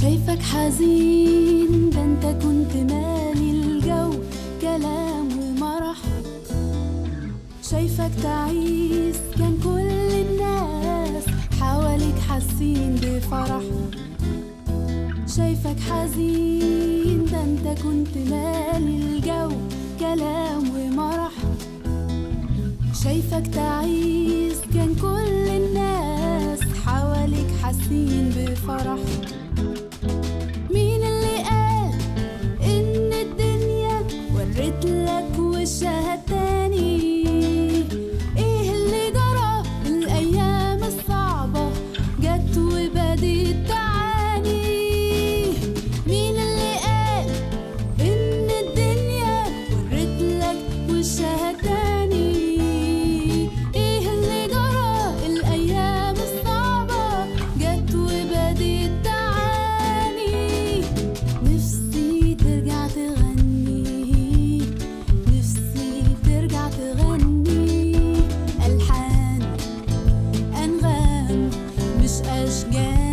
شايفك حزين، ده انت كنت مالي الجو كلام ومرح. شايفك تعيس، كان كل الناس حواليك حاسين بفرح. شايفك حزين، ده انت كنت مالي الجو كلام ومرح. شايفك تعيس، كان كل الناس حواليك حاسين بفرح. مين اللي قال إن الدنيا ورت لك وشها التاني؟ إيه اللي جرى؟ الأيام الصعبة جت وبدت تعاني. مين اللي قال إن الدنيا ورت لك وشها التاني؟ إيه اللي جرى؟ الأيام الصعبة جت وبدت تعاني. نفسي ترجع تغني، نفسي ترجع تغني ألحان أنغام مش أشجان.